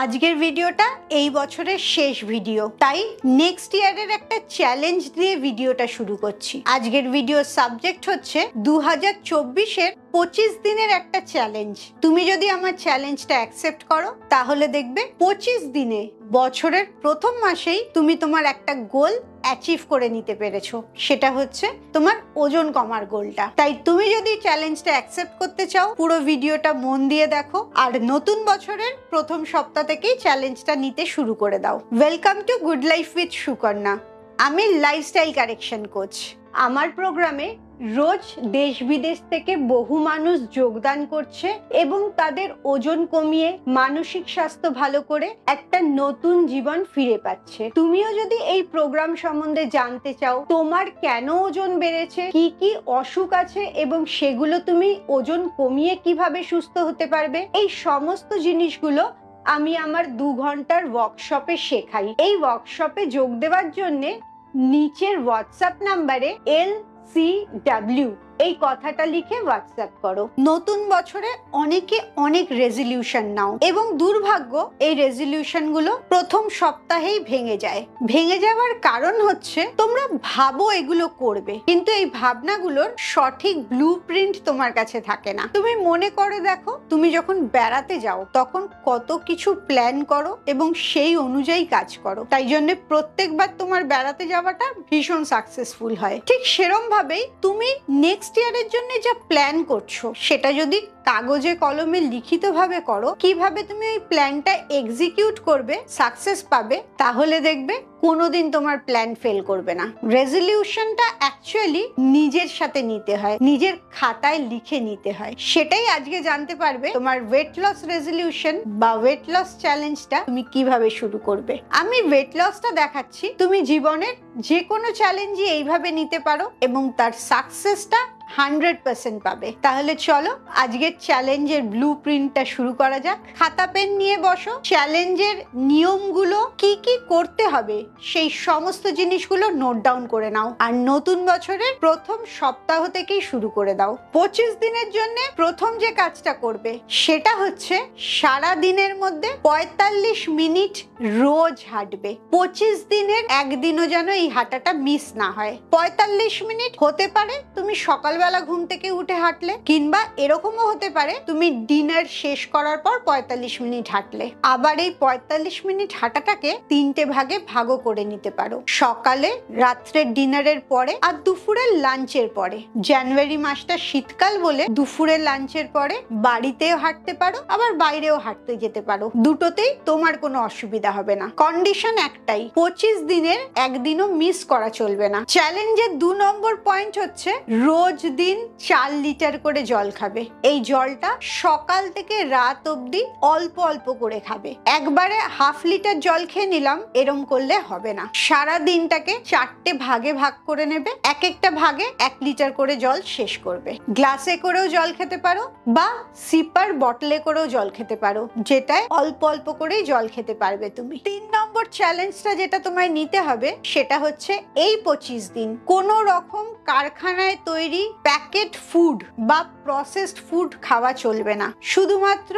আজকের ভিডিওটা এই বছরের শেষ ভিডিও, তাই নেক্সট ইয়ারের একটা চ্যালেঞ্জ দিয়ে ভিডিওটা শুরু করছি। আজকের ভিডিওর সাবজেক্ট হচ্ছে 2024-এর 25 দিনের একটা চ্যালেঞ্জ। তুমি যদি আমার চ্যালেঞ্জটা অ্যাকসেপ্ট করো তাহলে দেখবে 25 দিনে বছরের প্রথম মাসেই তুমি তোমার একটা গোল অ্যাচিভ করে নিতে পেরেছো। সেটা হচ্ছে তোমার ওজন কমার গোলটা। তাই তুমি যদি চ্যালেঞ্জটা অ্যাকসেপ্ট করতে চাও পুরো ভিডিওটা মন দিয়ে দেখো, আর নতুন বছরের প্রথম সপ্তাহ থেকেই চ্যালেঞ্জটা নিতে শুরু করে দাও। Welcome to good life with Sukanya. আমি লাইফস্টাইল কারেকশন কোচ। আমার প্রোগ্রামে রোজ দেশ বিদেশ থেকে বহু মানুষ যোগদান করছে এবং তাদের ওজন কমিয়ে মানসিক স্বাস্থ্য ভালো করে একটা নতুন জীবন ফিরে পাচ্ছে। তুমিও যদি এই প্রোগ্রাম সম্বন্ধে জানতে চাও, তোমার কেন ওজন বেড়েছে, কি কি অসুখ আছে এবং সেগুলো তুমি ওজন কমিয়ে কিভাবে সুস্থ হতে পারবে, এই সমস্ত জিনিসগুলো আমি আমার 2 ঘন্টার ওয়ার্কশপে শেখাই। এই ওয়ার্কশপে যোগ দেওয়ার জন্য নিচের হোয়াটসঅ্যাপ নাম্বারে LCW এই কথাটা লিখে হোয়াটসঅ্যাপ করো। নতুন বছরে অনেকে অনেক রেজলিউশন নাও এবং দুর্ভাগ্য এই রেজলিউশন গুলো প্রথম সপ্তাহেই ভেঙে যায়। ভেঙে যাওয়ার কারণ হচ্ছে তোমরা ভাবো এগুলো করবে, কিন্তু এই ভাবনাগুলোর সঠিক ব্লুপ্রিন্ট তোমার কাছে থাকে না। তুমি মনে করে দেখো, তুমি যখন বেড়াতে যাও তখন কত কিছু প্ল্যান করো এবং সেই অনুযায়ী কাজ করো, তাই জন্য প্রত্যেকবার তোমার বেড়াতে যাওয়াটা ভীষণ সাকসেসফুল হয়। ঠিক সেরকম ভাবেই তুমি নেক্সট ইয়ারের জন্য যা প্ল্যান করছো সেটা যদি কাগজে কলমে লিখিতভাবে করো, কিভাবে তুমি ওই প্ল্যানটা এক্সিকিউট করবে, সাকসেস পাবে, তাহলে দেখবে কোনোদিন তোমার প্ল্যান ফেল করবে না। রেজলিউশনটা অ্যাকচুয়ালি নিজের সাথে নিতে হয়, নিজের খাতায় লিখে নিতে হয়। সেটাই আজকে জানতে পারবে তোমার ওয়েট লস রেজলিউশন বা ওয়েট লস চ্যালেঞ্জটা তুমি কিভাবে শুরু করবে। আমি ওয়েট লসটা দেখাচ্ছি, তুমি জীবনের যে কোনো চ্যালেঞ্জই এইভাবে নিতে পারো এবং তার সাকসেসটা 100% পাবে। তাহলে চলো আজকের চ্যালেঞ্জের ব্লুপ্রিন্টটা শুরু করা যাক। খাতা পেন নিয়ে বসো। চ্যালেঞ্জের নিয়মগুলো কি কি করতে হবে সেই সমস্ত জিনিসগুলো নোট ডাউন করে নাও, আর নতুন বছরের প্রথম সপ্তাহ থেকেই শুরু করে দাও। 25 দিনের জন্য প্রথম যে কাজটা করবে সেটা হচ্ছে সারা দিনের মধ্যে 45 মিনিট রোজ হাঁটবে। 25 দিনের একদিনও যেন এই হাঁটাটা মিস না হয়। 45 মিনিট হতে পারে তুমি সকালবেলা ঘুম থেকে উঠে হাঁটলে, কিংবা এরকমও হতে পারে তুমি ডিনার শেষ করার পর 45 মিনিট হাঁটলে। আবার এই 45 মিনিট হাঁটাটাকে 3টে ভাগে ভাগও করে নিতে পারো, সকালে, রাত্রের ডিনারের পরে আর দুপুরের লাঞ্চের পরে। জানুয়ারি মাসটা শীতকাল বলে দুপুরের লাঞ্চের পরে বাড়িতেও হাঁটতে পারো, আবার বাইরেও হাঁটতে যেতে পারো, দুটোতেই তোমার কোনো অসুবিধা হবে না। কন্ডিশন একটাই, 25 দিনের একদিনও মিস করা চলবে না। চ্যালেঞ্জের 2 নম্বর পয়েন্ট হচ্ছে রোজ দিন 4 লিটার করে জল খাবে। এই জলটা সকাল থেকে রাত অবধি অল্প অল্প করে খাবে। একবারে হাফ লিটার জল খেয়ে নিলাম এরম করলে হবে না। সারা দিনটাকে 4টে ভাগে ভাগ করে নেবে, এক একটা ভাগে 1 লিটার করে জল শেষ করবে। গ্লাসে করেও জল খেতে পারো বা সিপার বটলে করেও জল খেতে পারো, যেটায় অল্প অল্প করেই জল খেতে পারবে তুমি। 3 নম্বর চ্যালেঞ্জটা যেটা তোমায় নিতে হবে সেটা হচ্ছে এই 25 দিন কোনো রকম কারখানায় তৈরি প্যাকেট ফুড বা প্রসেসড ফুড খাওয়া চলবে না। শুধুমাত্র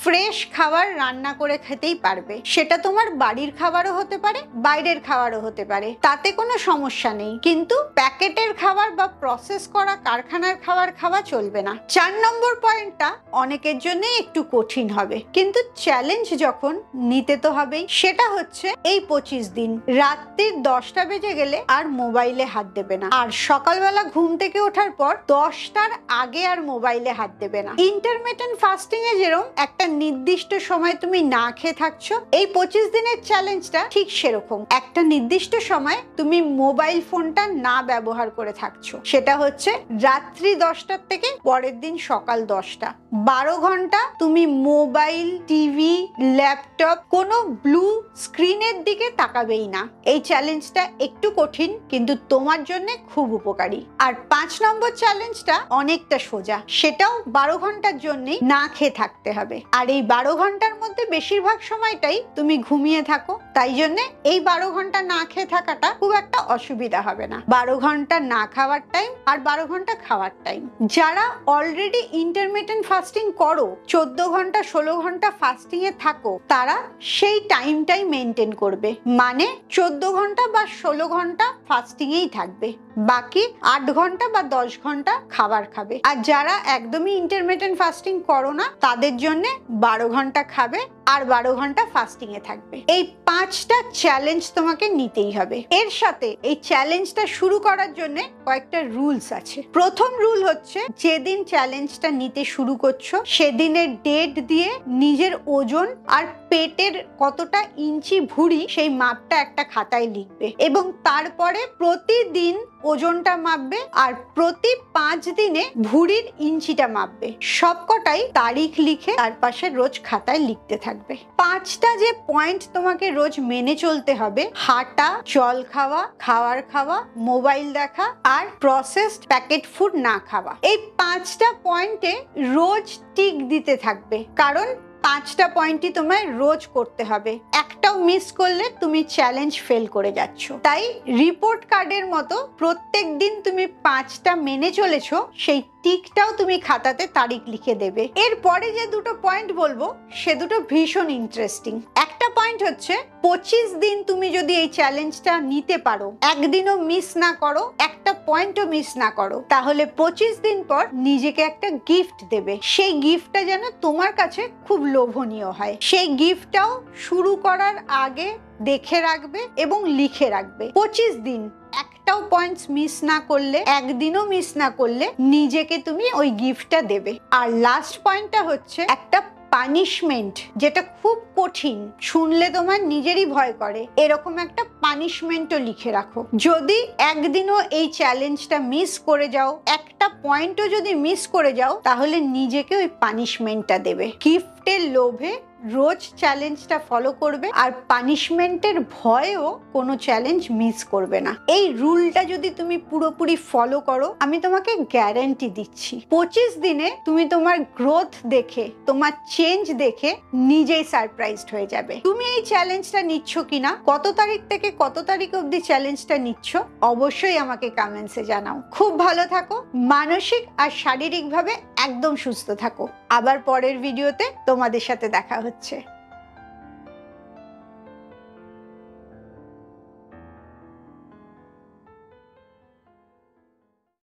ফ্রেশ খাবার রান্না করে খেতেই পারবে। সেটা তোমার বাড়ির খাবারও হতে পারে, বাইরের খাবারও হতে পারে, তাতে কোনো সমস্যা নেই, কিন্তু প্যাকেটের খাবার বা প্রসেস করা কারখানার খাবার খাওয়া চলবে না। 4 নম্বর পয়েন্টটা অনেকের জন্য একটু কঠিন হবে, কিন্তু চ্যালেঞ্জ যখন নিতে তো হবেই। সেটা হচ্ছে এই 25 দিন রাত্রির 10টা বেজে গেলে আর মোবাইলে হাত দেবে না, আর সকালবেলা ঘুম থেকে ওঠার পর 10টার আগে আর মোবাইলে হাত দেবে না। ইন্টারমিটেন্ট ফাস্টিং এ যেরকম একটা নির্দিষ্ট সময় তুমি না খেয়ে থাকছো, এই 25 দিনের চ্যালেঞ্জটা ঠিক সেরকম একটা নির্দিষ্ট সময় তুমি মোবাইল ফোনটা না ব্যবহার করে থাকছো। সেটা হচ্ছে রাত্রি 10টার থেকে পরের দিন সকাল 10টা। 12 ঘন্টা তুমি মোবাইল, টিভি, ল্যাপটপ কোনো ব্লু স্ক্রিনের দিকে তাকাবেই না। এই চ্যালেঞ্জটা একটু কঠিন কিন্তু তোমার জন্য খুব উপকারী। আর 5 নম্বর চ্যালেঞ্জটা অনেকটা সোজা, সেটাও 12 ঘন্টার জন্যই না খেয়ে থাকতে হবে। আর এই 12 ঘন্টার মধ্যে বেশিরভাগ সময়টাই তুমি ঘুমিয়ে থাকো, তাই জন্য এই 12 ঘন্টা না খেয়ে থাকাটা খুব একটা অসুবিধা হবে না। 12 ঘন্টা না খাওয়ার টাইম আর 12 ঘন্টা খাওয়ার টাইম। যারা অলরেডি ইন্টারমিটেন্ট ফাস্টিং করো, 14 ঘন্টা 16 ঘন্টা ফাস্টিং এ থাকো, তারা সেই টাইমটাই মেনটেন করবে, মানে 14 ঘন্টা বা 16 ঘন্টা ফাস্টিং এই থাকবে, বাকি 8 ঘন্টা বা 10 ঘন্টা খাবার খাবে। আর যারা একদমই ইন্টারমিটেন্ট ফাস্টিং করো না, তাদের জন্য 12 ঘন্টা খাবে আর 12 ঘন্টা ফাস্টিং এ থাকবে। এই 5টা চ্যালেঞ্জ তোমাকে নিতেই হবে। এর সাথে এই চ্যালেঞ্জটা শুরু করার জন্য কয়েকটা রুলস আছে। প্রথম রুল হচ্ছে, যেদিন চ্যালেঞ্জটা নিতে শুরু করছো সেদিনের ডেট দিয়ে নিজের ওজন আর পেটের কতটা ইঞ্চি ভুঁড়ি সেই মাপটা একটা খাতায় লিখবে এবং তারপরে প্রতিদিন ওজনটা মাপবে আর প্রতি 5 দিনে ভুঁড়ির ইঞ্চিটা মাপবে। সবকটাই তারিখ লিখে তার পাশে রোজ খাতায় লিখতে থাকবে। 5টা যে পয়েন্ট তোমাকে রোজ মেনে চলতে হবে: হাঁটা, জল খাওয়া, খাবার খাওয়া, মোবাইল দেখা আর প্রসেসড প্যাকেট ফুড না খাওয়া। এই 5টা পয়েন্টে রোজ টিক দিতে থাকবে, কারণ 5টা পয়েন্টই তোমায় রোজ করতে হবে। একটাও মিস করলে তুমি চ্যালেঞ্জ ফেল করে যাচ্ছ। তাই রিপোর্ট কার্ডের মতো প্রত্যেক দিন তুমি 5টা মেনে চলেছো, সেই টিকটাও তুমি খাতাতে তারিখ লিখে দেবে। এরপরে যে দুটো পয়েন্ট বলবো সে দুটো ভীষণ ইন্টারেস্টিং। একটা পয়েন্ট হচ্ছে, 25 দিন তুমি যদি এই চ্যালেঞ্জটা নিতে পারো, একদিনও মিস না করো, একটা পয়েন্টও মিস না করো, তাহলে 25 দিন পর নিজেকে একটা গিফট দেবে। সেই গিফটটা যেন তোমার কাছে খুব লোভনীয় হয়। সেই গিফটটাও শুরু করার আগে দেখে রাখবে এবং লিখে রাখবে। 25 দিন একটাও পয়েন্টস মিস না করলে, একদিনও মিস না করলে নিজেকে তুমি ওই গিফটটা দেবে। আর লাস্ট পয়েন্টটা হচ্ছে একটা পানিশমেন্ট, যেটা খুব কঠিন, শুনলে তোমার নিজেরই ভয় করে, এরকম একটা পানিশমেন্টও লিখে রাখো। যদি একদিনও এই চ্যালেঞ্জটা মিস করে যাও, একটা পয়েন্টও যদি মিস করে যাও, তাহলে নিজেকে ওই পানিশমেন্টটা দেবে। গিফটের লোভে রোজ চ্যালেঞ্জটা ফলো করবে আর পানিশমেন্টের ভয়েও কোনো চ্যালেঞ্জ মিস করবে না। এই রুলটা যদি তুমি পুরোপুরি ফলো করো, আমি তোমাকে গ্যারান্টি দিচ্ছি 25 দিনে তুমি তোমার গ্রোথ দেখে, তোমার চেঞ্জ দেখে নিজেই সারপ্রাইজড হয়ে যাবে। তুমি এই চ্যালেঞ্জটা নিচ্ছ কিনা, কত তারিখ থেকে কত তারিখ অবধি চ্যালেঞ্জটা নিচ্ছ, অবশ্যই আমাকে কমেন্টসে জানাও। খুব ভালো থাকো, মানসিক আর শারীরিকভাবে একদম সুস্থ থাকো। আবার পরের ভিডিওতে তোমাদের সাথে দেখা হচ্ছে।